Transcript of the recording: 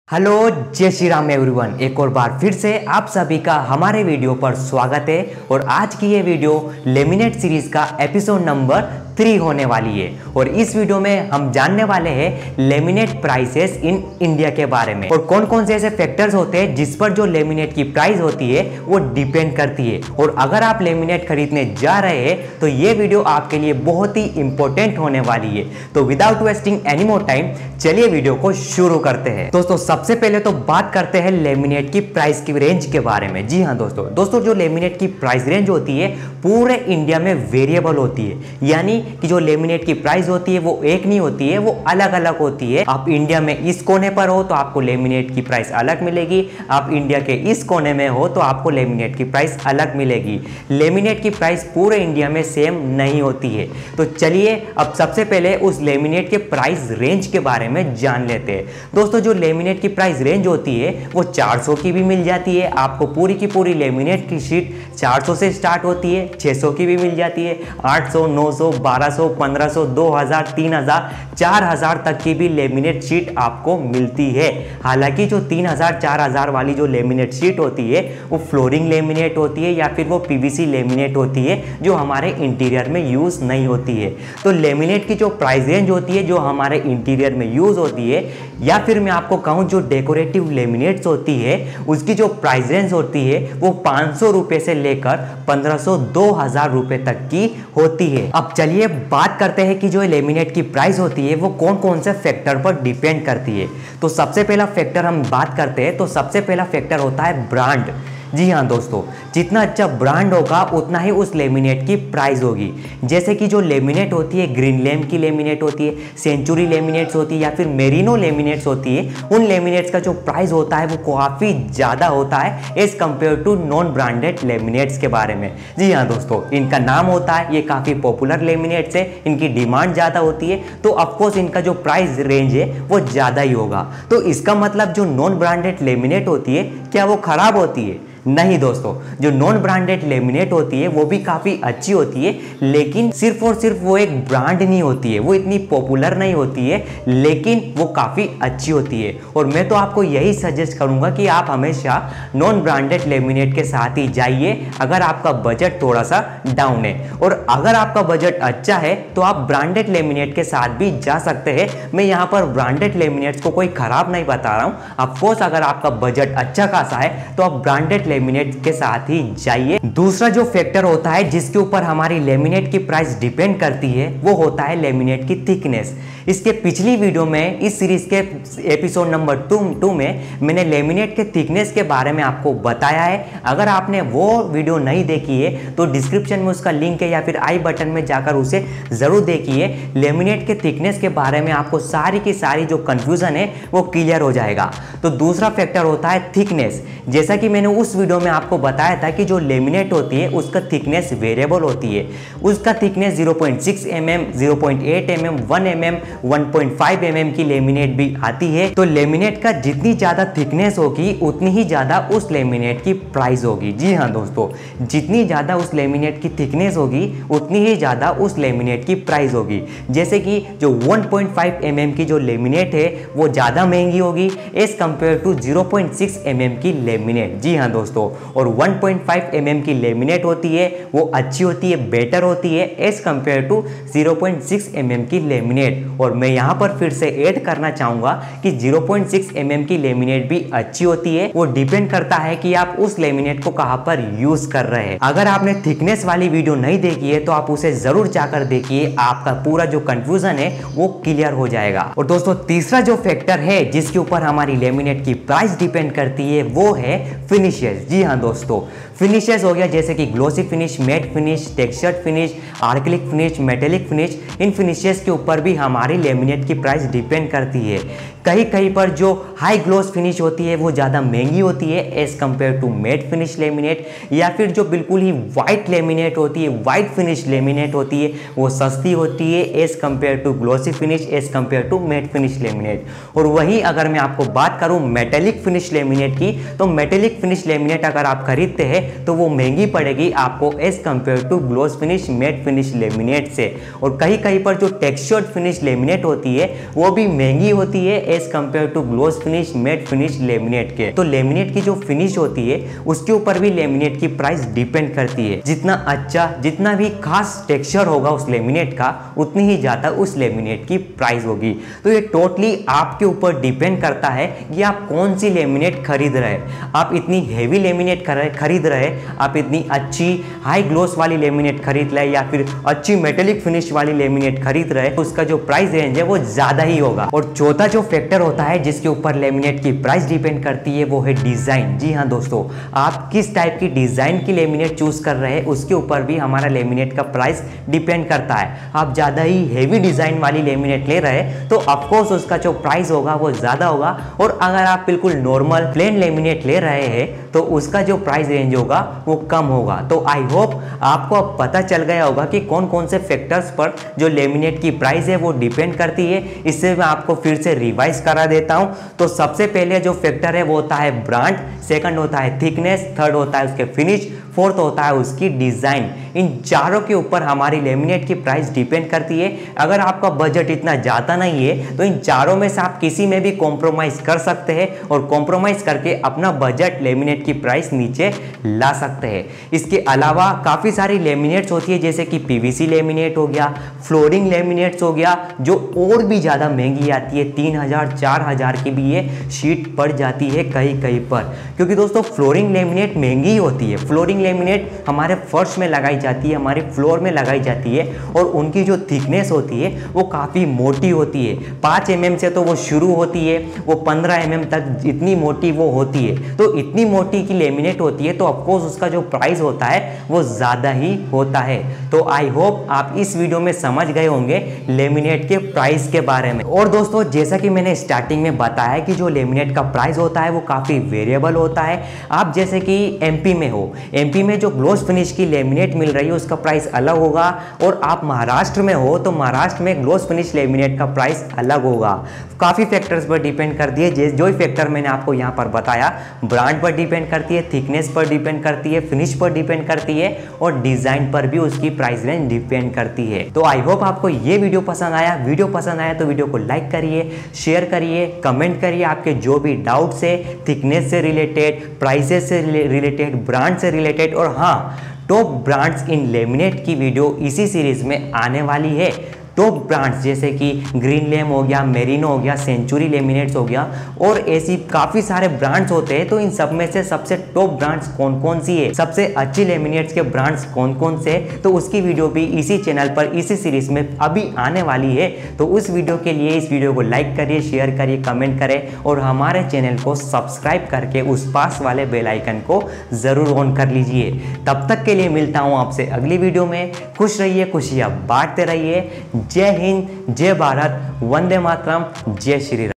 Hello, जय Shri Ram everyone. एक और बार फिर से आप सभी का हमारे वीडियो पर स्वागत है। और आज की ये वीडियो लेमिनेट सीरीज का एपिसोड नंबर 3 होने वाली है। और इस वीडियो में हम जानने वाले हैं लेमिनेट प्राइसेस इन इंडिया के बारे में और कौन कौन से ऐसे फैक्टर्स होते हैं जिस पर जो लेमिनेट की प्राइस होती है वो डिपेंड करती है। और अगर आप लेमिनेट खरीदने जा रहे हैं तो ये वीडियो आपके लिए बहुत ही इंपॉर्टेंट होने वाली है। तो without wasting any more time चलिए वीडियो को शुरू करते हैं। दोस्तों सबसे पहले तो बात करते हैं लेमिनेट की प्राइस की रेंज के बारे में। जी हाँ दोस्तों जो लेमिनेट की प्राइस रेंज होती है पूरे इंडिया में वेरिएबल होती है, यानी कि जो लेमिनेट की प्राइस होती है वो एक नहीं होती है, वो अलग अलग होती है। आप इंडिया में इस कोने पर हो तो आपको लेमिनेट की प्राइस अलग मिलेगी, आप इंडिया के इस कोने में हो तो आपको लेमिनेट की प्राइस अलग मिलेगी। लेमिनेट की प्राइस पूरे इंडिया में सेम नहीं होती है। तो चलिए अब सबसे पहले उस लेमिनेट के प्राइस रेंज के बारे में जान लेते हैं। दोस्तों जो लेमिनेट की प्राइस रेंज होती है वो 400 की भी मिल जाती है, आपको पूरी की पूरी लेमिनेट की शीट 400 से स्टार्ट होती है, 600 की भी मिल जाती है, 800, 900, 1200, 1500, 2000, 3000, 4000 तक की भी लेमिनेट शीट आपको मिलती है। हालांकि जो 3000, 4000 वाली जो लेमिनेट शीट होती है वो फ्लोरिंग लेमिनेट होती है या फिर वो पीवीसी लेमिनेट होती है जो हमारे इंटीरियर में यूज नहीं होती है। तो लेमिनेट की जो प्राइस रेंज होती है जो हमारे इंटीरियर में यूज होती है, या फिर मैं आपको कहूँ जो डेकोरेटिव लेमिनेट्स होती है उसकी जो प्राइस रेंज होती है वो 500 रुपए से लेकर 1500, 2000 रुपए तक की होती है। अब चलिए बात करते हैं कि जो लेमिनेट की प्राइस होती है वो कौन कौन से फैक्टर पर डिपेंड करती है। तो सबसे पहला फैक्टर हम बात करते हैं तो सबसे पहला फैक्टर होता है ब्रांड। जी हाँ दोस्तों, जितना अच्छा ब्रांड होगा उतना ही उस लेमिनेट की प्राइस होगी। जैसे कि जो लेमिनेट होती है ग्रीन लैम्प की लेमिनेट होती है, सेंचुरी लेमिनेट्स होती है या फिर मेरिनो लेमिनेट्स होती है, उन लेमिनेट्स का जो प्राइस होता है वो काफ़ी ज़्यादा होता है as compared to non branded laminates के बारे में। जी हाँ दोस्तों, इनका नाम होता है, ये काफ़ी पॉपुलर लेमिनेट्स है, इनकी डिमांड ज़्यादा होती है तो ऑफकोर्स इनका जो प्राइस रेंज है वो ज़्यादा ही होगा। तो इसका मतलब जो नॉन ब्रांडेड लेमिनेट होती है क्या वो खराब होती है? नहीं दोस्तों, जो नॉन ब्रांडेड लेमिनेट होती है वो भी काफ़ी अच्छी होती है, लेकिन सिर्फ और सिर्फ वो एक ब्रांड नहीं होती है, वो इतनी पॉपुलर नहीं होती है, लेकिन वो काफ़ी अच्छी होती है। और मैं तो आपको यही सजेस्ट करूंगा कि आप हमेशा नॉन ब्रांडेड लेमिनेट के साथ ही जाइए अगर आपका बजट थोड़ा सा डाउन है। और अगर आपका बजट अच्छा है तो आप ब्रांडेड लेमिनेट के साथ भी जा सकते हैं। मैं यहाँ पर ब्रांडेड लेमिनेट्स को कोई ख़राब नहीं बता रहा हूँ। ऑफकोर्स अगर आपका बजट अच्छा खासा है तो आप ब्रांडेड लेमिनेट के साथ ही जाइए। दूसरा जो फैक्टर होता है जिसके ऊपर हमारी लेमिनेट की प्राइस डिपेंड करती है वो होता है लेमिनेट की थिकनेस। इसके पिछली वीडियो में इस सीरीज के एपिसोड नंबर 2 में मैंने लेमिनेट के थिकनेस के बारे में आपको बताया है। अगर आपने वो वीडियो नहीं देखी है तो डिस्क्रिप्शन में उसका लिंक है या फिर आई बटन में जाकर उसे जरूर देखिए। लेमिनेट के थिकनेस के बारे में आपको सारी की सारी जो कंफ्यूजन है वो क्लियर हो जाएगा। तो दूसरा फैक्टर होता है थिकनेस। जैसा कि मैंने उस वीडियो में आपको बताया था कि जो लेमिनेट होती है उसका थिकनेस वेरिएबल होती है। उसका thickness 0.6 mm, 0.8 mm, 1 mm, 1.5 mm की लेमिनेट भी आती है। तो लेमिनेट का जितनी ज़्यादा थिकनेस होगी उतनी ही ज़्यादा उस लेमिनेट की प्राइस होगी। जी हाँ दोस्तों, जितनी ज़्यादा उस लेमिनेट की थिकनेस होगी उतनी ही ज़्यादा उस लेमिनेट की प्राइस होगी। जैसे कि जो 1.5 mm की जो लेमिनेट है वो ज़्यादा महंगी होगी एज कम्पेयर टू 0.6 mm की लेमिनेट। जी हाँ दोस्तों, और 1.5 mm की लेमिनेट होती है वो अच्छी होती है, बेटर होती है एज कम्पेयर टू 0.6 mm की लेमिनेट। और मैं यहाँ पर फिर से ऐड करना चाहूँगा कि 0.6 mm की लेमिनेट भी अच्छी होती है। वो डिपेंड करता है कि आप उस लेमिनेट को कहाँ पर यूज कर रहे हैं। अगर आपने थिकनेस वाली वीडियो नहीं देखी है तो आप उसे जरूर जाकर देखिए, आपका पूरा जो कंफ्यूजन है वो क्लियर हो जाएगा। और दोस्तों तीसरा जो फैक्टर है जिसके ऊपर हमारी लेमिनेट की प्राइस डिपेंड करती है वो है फिनिशेस। जी हाँ दोस्तों, फिनिशेस हो गया जैसे कि glossy finish, mat finish, textured finish, acrylic finish, metallic finish. इन फिनिशेस के ऊपर भी हमारी लेमिनेट की प्राइस डिपेंड करती है। कहीं कहीं पर जो हाई ग्लोस फिनिश होती है वो ज़्यादा महंगी होती है as compared to matte finish laminate, या फिर जो बिल्कुल ही वाइट लेमिनेट होती है, वाइट फिनिश लेमिनेट होती है वो सस्ती होती है as compared to glossy finish, as compared to matte finish laminate. और वहीं अगर मैं आपको बात करूं मेटेलिक फिनिश लेमिनेट की, तो मेटेलिक फिनिश लेमिनेट अगर आप खरीदते हैं तो वो महंगी पड़ेगी आपको as compared to gloss finish, mat finish laminate से। और कहीं कहीं पर जो टेक्सचर्ड फिनिश लेमिनेट होती है वो भी महंगी होती है as compared to gloss finish mat finish laminate के। तो लेमिनेट की जो फिनिश होती है उसके ऊपर भी लेमिनेट की प्राइस डिपेंड करती है। जितना अच्छा, जितना भी खास टेक्सचर होगा उस लेमिनेट का, उतनी ही ज्यादा उस लेमिनेट की प्राइस होगी। तो ये टोटली आपके ऊपर डिपेंड करता है कि आप कौन सी लेमिनेट खरीद रहे हैं। आप इतनी हेवी लेमिनेट खरीद रहे, आप इतनी अच्छी हाई ग्लोस वाली लेमिनेट खरीद रहे या फिर अच्छी मेटेलिक फिनिश वाली लेमिनेट खरीद रहे, उसका जो प्राइस रेंज है वो ज्यादा ही होगा। और चौथा जो फैक्टर होता है जिसके ऊपर लेमिनेट की प्राइस डिपेंड करती है वो है डिजाइन। जी हाँ दोस्तों, आप किस टाइप की डिजाइन की लेमिनेट चूज कर रहे हैं उसके ऊपर भी हमारा लेमिनेट का प्राइस डिपेंड करता है। आप ज्यादा ही हेवी डिजाइन वाली लेमिनेट ले रहे हैं तो ऑफकोर्स उसका जो प्राइस होगा वो ज्यादा होगा। और अगर आप बिल्कुल नॉर्मल प्लेन लेमिनेट ले रहे हैं तो उसका जो प्राइस रेंज होगा वो कम होगा। तो आई होप आपको अब पता चल गया होगा कि कौन कौन से फैक्टर्स पर जो लेमिनेट की प्राइस है वो डिपेंड करती है। इससे मैं आपको फिर से रिवाइज करा देता हूं। तो सबसे पहले जो फैक्टर है वो होता है ब्रांड, सेकंड होता है थिकनेस, थर्ड होता है उसके फिनिश, फोर्थ होता है उसकी डिजाइन। इन चारों के ऊपर हमारी लेमिनेट की प्राइस डिपेंड करती है। अगर आपका बजट इतना ज़्यादा नहीं है तो इन चारों में से आप किसी में भी कॉम्प्रोमाइज़ कर सकते हैं और कॉम्प्रोमाइज़ करके अपना बजट लेमिनेट की प्राइस नीचे ला सकते हैं। इसके अलावा काफ़ी सारी लेमिनेट्स होती है जैसे कि पीवीसी लेमिनेट हो गया, फ्लोरिंग लेमिनेट्स हो गया, जो और भी ज़्यादा महंगी आती है। 3000 4000 की भी ये शीट पड़ जाती है कहीं कहीं पर, क्योंकि दोस्तों फ्लोरिंग लेमिनेट महंगी होती है। फ्लोरिंग लेमिनेट हमारे फर्श में लगाई जाती है, हमारे फ्लोर में लगाई जाती है और उनकी जो थिकनेस होती है वो काफ़ी मोटी होती है। 5 mm से तो वो शुरू होती है, वो 15 mm तक इतनी मोटी वो होती है। तो इतनी मोटी की लेमिनेट होती है तो ऑफकोर्स उसका जो प्राइस होता है वो ज़्यादा ही होता है। तो आई होप आप इस वीडियो में समझ गए होंगे लेमिनेट के प्राइस के बारे में। और दोस्तों जैसा कि मैंने स्टार्टिंग में बताया कि जो लेमिनेट का प्राइस होता है वो काफ़ी वेरिएबल होता है। आप जैसे कि एमपी में हो, एमपी में जो ग्लोस फिनिश की लेमिनेट मिल रही है उसका प्राइस अलग होगा, और आप महाराष्ट्र में हो तो महाराष्ट्र में ग्लोस फिनिश लेमिनेट का प्राइस अलग होगा। काफ़ी फैक्टर्स पर डिपेंड करती है। जो फैक्टर मैंने आपको यहाँ पर बताया, ब्रांड पर डिपेंड करती है, थिकनेस पर डिपेंड करती है, फिनिश पर डिपेंड करती है और डिजाइन पर भी उसकी प्राइस रेंज डिपेंड करती है। तो आई होप आपको ये वीडियो पसंद आया। वीडियो पसंद आया तो वीडियो को लाइक करिए, शेयर करिए, कमेंट करिए। आपके जो भी डाउट्स है थिकनेस से रिलेटेड, प्राइसेस से रिलेटेड, ब्रांड से रिलेटेड, और हाँ टॉप ब्रांड्स इन लेमिनेट की वीडियो इसी सीरीज में आने वाली है। टॉप ब्रांड्स जैसे कि ग्रीन लेम हो गया, मेरिनो हो गया, सेंचुरी लेमिनेट्स हो गया, और ऐसी काफ़ी सारे ब्रांड्स होते हैं। तो इन सब में से सबसे टॉप ब्रांड्स कौन कौन सी है, सबसे अच्छी लेमिनेट्स के ब्रांड्स कौन कौन से, तो उसकी वीडियो भी इसी चैनल पर इसी सीरीज में अभी आने वाली है। तो उस वीडियो के लिए इस वीडियो को लाइक करिए, शेयर करिए, कमेंट करें और हमारे चैनल को सब्सक्राइब करके उस पास वाले बेल आइकन को ज़रूर ऑन कर लीजिए। तब तक के लिए मिलता हूँ आपसे अगली वीडियो में। खुश रहिए, खुशियाँ बांटते रहिए। जय हिंद, जय भारत, वंदे मातरम, जय श्री राम।